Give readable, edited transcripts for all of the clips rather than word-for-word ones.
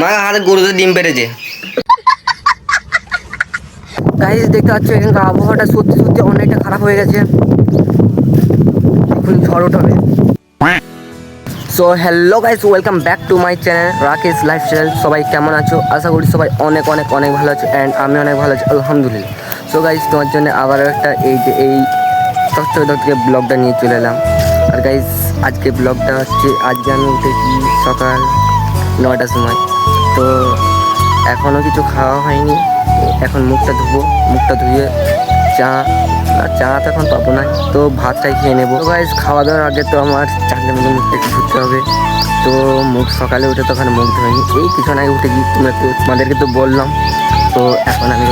মা হাতে গরুতে ডিম পেড়েছে। গাইস দেখতে পাচ্ছ এখানকার আবহাওয়াটা সত্যি সত্যি অনেকটা খারাপ হয়ে গেছে। এখন ঝড় উঠবে। So hello guys, welcome back to my channel Rakesh lifestyle. সবাই কেমন আছো? আশা করি সবাই অনেক অনেক অনেক ভালো আছো অ্যান্ড আমি অনেক ভালো আছি আলহামদুলিল্লাহ। সো গাইস তোমার জন্য আবারও একটা এই তথ্য ব্লগটা নিয়ে চলে এলাম। আর গাইস আজকে ব্লগটা হচ্ছে, আজকে আমি উঠেছি সকাল 9টার সময়। তো এখনও কিছু খাওয়া হয়নি, এখন মুখটা ধুবো। মুখটা ধুয়ে চা তো এখন পাবো না, তো ভাতটাই খেয়ে নেবো। তো গাইস খাওয়া দাওয়ার আগে তো আমার চাকরি মধ্যে মুখটা একটু ধুতে হবে। তো মুখ সকালে উঠে তো ওখানে মুখ ধোয়নি, এই কিছুক্ষণ আগে উঠেছি, তোমাদেরকে তো বললাম। তো এখন আমি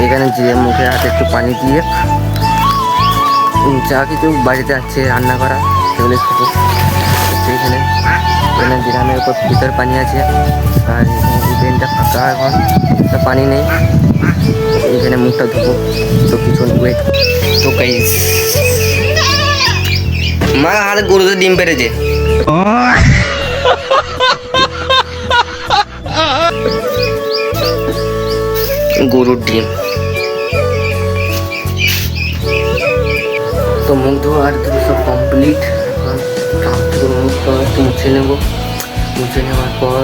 এখানে যেয়ে মুখে হাতে একটু পানি দিয়ে যা কিছু বাড়িতে আছে রান্না করা সেগুলো খাবো। এখানে গ্রামের উপর ভিতর পানি আছে, আর ড্রেনটা ফাঁকা, এখন পানি নেই। এখানে মুখটা ধুবো, তো কিছু ওয়েট। তো গাইস মা হাতে গরুতে ডিম পেড়েছে। গরুর ডিম। তো মুখ ধোয়া আর সব কমপ্লিট। মুখটা একটু মুছে নেবো। মুছে নেওয়ার পর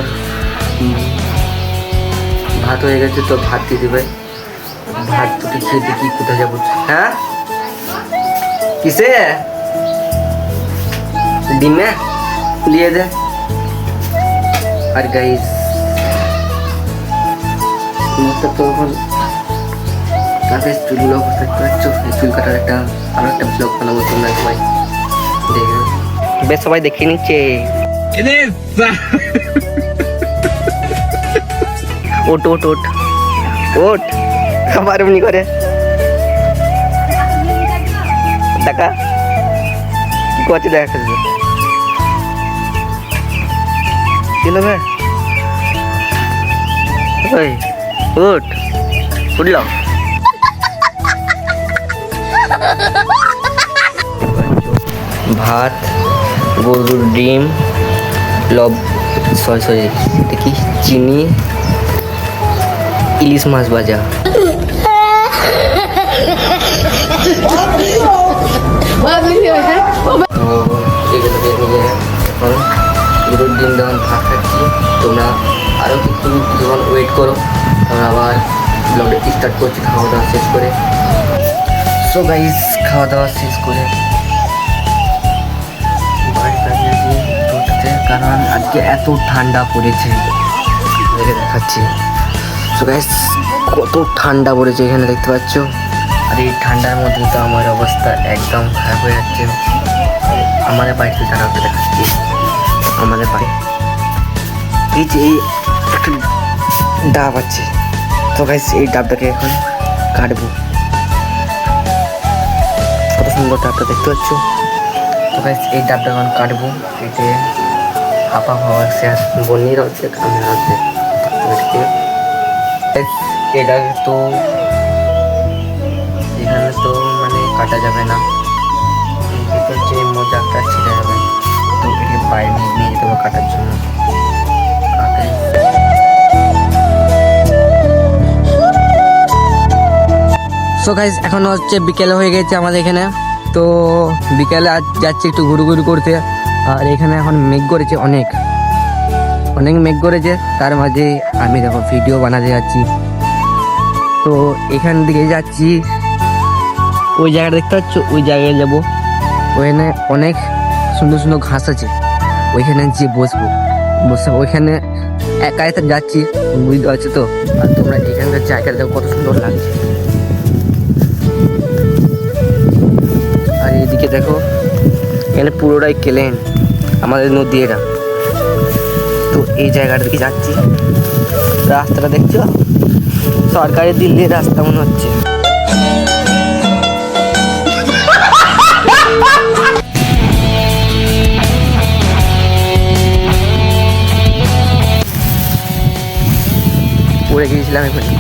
ভাত হয়ে গেছে, তো ভাত দিয়ে দেবে। ভাত দুটি খেয়ে দেখি কোথায় যাবো। হ্যাঁ কিসে ডিমে দিয়ে দে। আর গাইস মুখটা তো এখন কাছে চুলগুলো দেখতে পাচ্ছ, এই চুল কাটার আরো একটা ব্লগ বানাবো, তোমরা সবাই দেখবে। বেশ সবাই দেখে নিচ্ছে। ওট ওট ওট ওট খাবার এমনি করে দেখা কি করছে, দেখা কি নেবে। ওই উঠ উঠলাম। ভাত, গরুর ডিম, সরি দেখি চিনি, ইলিশ মাছ ভাজা। গরুর ডিম যখন ভাত খাচ্ছি, তোমরা আরও কিছুক্ষণ ওয়েট করো, আমরা আবার ব্লগটা স্টার্ট করছি খাওয়া দাওয়া শেষ করে। সো গাইস খাওয়া দাওয়া শেষ করে কারণ আজকে এত ঠান্ডা পড়েছে, দেখাচ্ছি। সো গাইস কত ঠান্ডা পড়েছে এখানে দেখতে পাচ্ছ। আর এই ঠান্ডার মধ্যে তো আমার অবস্থা একদম খারাপ হয়ে যাচ্ছে। আমাদের বাড়িতে দাঁড়াতে দেখাচ্ছি, আমাদের বাড়ি এই যে এই একটা ডাব আছে। তো গাইস এই ডাবটাকে এখন কাটবো। কত সুন্দর ডাবটা দেখতে পাচ্ছ। তো গাইস এই ডাবটা এখন কাটবো। এতে আপা হওয়া আছে, আর বনির হচ্ছে, আমি হচ্ছে। এটা তো এখানে তো মানে কাটা যাবে না, এটা হচ্ছে মোজাটা ছিঁড়ে যাবে, তো এটাকে বাইরে নিয়ে যেতে হবে কাটার জন্য। সো গাইস এখন হচ্ছে বিকেলে হয়ে গেছে আমাদের এখানে। তো বিকেলে আজ যাচ্ছি একটু ঘুরু করতে। আর এখানে এখন মেঘ করেছে, অনেক মেঘ করেছে, তার মাঝে আমি দেখো ভিডিও বানাতে যাচ্ছি। তো এখান থেকে যাচ্ছি, ওই জায়গাটা দেখতে পাচ্ছ, ওই জায়গায় যাবো। ওখানে অনেক সুন্দর সুন্দর ঘাস আছে, ওইখানে যে বসে ওইখানে একা একা যাচ্ছি, বুঝতে পারছো তো। আর তোমরা এখানকার জায়গাটা দেখো কত সুন্দর লাগছে। আর এইদিকে দেখো এখানে পুরোটাই কেলেন আমাদের নদী এটা। তো এই জায়গাটা দিকে যাচ্ছি, রাস্তাটা দেখছো, সরকারি দিল্লির রাস্তা মনে হচ্ছে। পড়ে গিয়েছিলাম এখানে।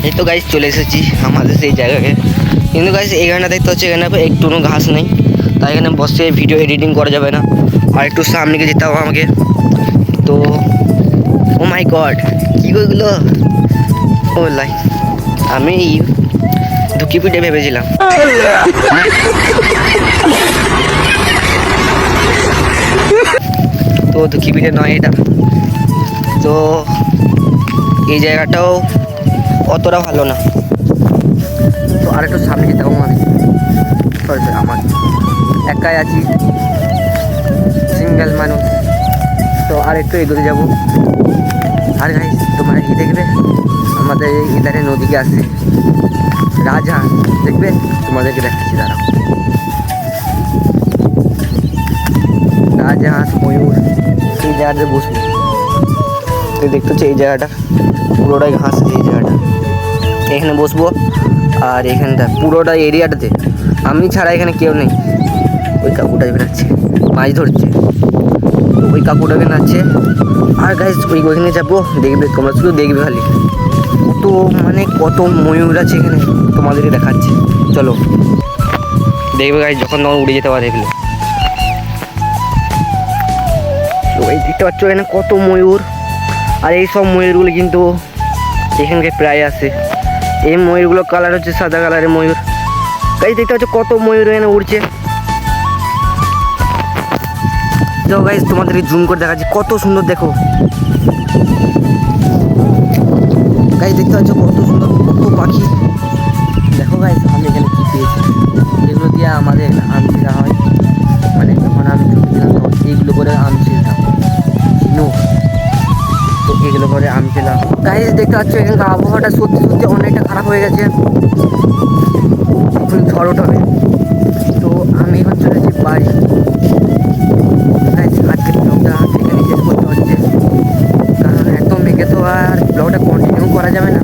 এই তো গাইস চলে এসেছি আমাদের সেই জায়গাকে, কিন্তু গাইস এখানে দেখতে হচ্ছে এখানে একটুও ঘাস নেই, তাই এখানে বসে ভিডিও এডিটিং করা যাবে না, আর একটু সামনে গিয়ে যেতে হবে আমাকে। তো ও মাই গড কী ওইগুলো, ও লাই আমি ধুকি পিঠে ভেবেছিলাম। তো ধুকি পিঠে নয় এটা। তো এই জায়গাটাও অতটা ভালো না, তো আর একটু সামনে যেতে হবে আমাকে। সরি আমার একাই আছি, সিঙ্গেল মানুষ, তো আর একটু এগোতে যাবো। আর গাইস তোমরা কি দেখবে, আমাদের এই ইধারে নদীকে আসছে রাজহাঁস, দেখবে তোমাদেরকে দেখাচ্ছি দাঁড়াও। রাজহাঁস ময়ূর এই জায়গাতে বসবো, তো দেখতে হচ্ছে এই জায়গাটা পুরোটাই ঘাস আছে, এই জায়গাটা এখানে বসবো। আর এখানটা পুরোটা এরিয়াটাতে আমি ছাড়া এখানে কেউ নেই। ওই কাকুটা বেরাচ্ছে মাছ ধরছে, ওই কাকুটাকে নাচছে। আর গাইস ওইখানে যাবো, দেখবে তোমরা শুধু দেখবে খালি কত মানে কত ময়ূর আছে এখানে, তোমাদেরকে দেখাচ্ছে চলো দেখবে গাইস, যখন তখন উড়ে যেতে পারে এগুলো। তো এই দেখতে পাচ্ছ এখানে কত ময়ূর, আর এই সব ময়ূরগুলো কিন্তু এখানকে প্রায় আসে। এই ময়ূরগুলো কালার হচ্ছে সাদা কালারের ময়ূর। গাইস দেখতে পাচ্ছ কত ময়ূর এখানে উড়ছে। তো গাইস তোমাদেরকে জুম করে দেখাচ্ছি কত সুন্দর, দেখো গাইস দেখতে পাচ্ছ কত সুন্দর কত পাখি। দেখো গাইস আমি এখানে কী পেয়েছি, এগুলো দিয়ে আমাদের আম ছিঁড়া হয়, মানে যখন আমি ছোটো ছিলাম তখন এইগুলো করে আম ছিঁড়তাম, তো এগুলো করে আম ছিলাম। গাইস দেখতে পাচ্ছ এখানকার আবহাওয়াটা সত্যি সত্যি অনেকটা খারাপ হয়ে গেছে, এখন ঝড় উঠবে। তো আমি এখন চলেছি বাড়ি। গাইস আজকের ব্লগটা এখানে শেষ করতে হচ্ছে, কারণ এত মেঘে তো আর ব্লগটা কন্টিনিউ করা যাবে না।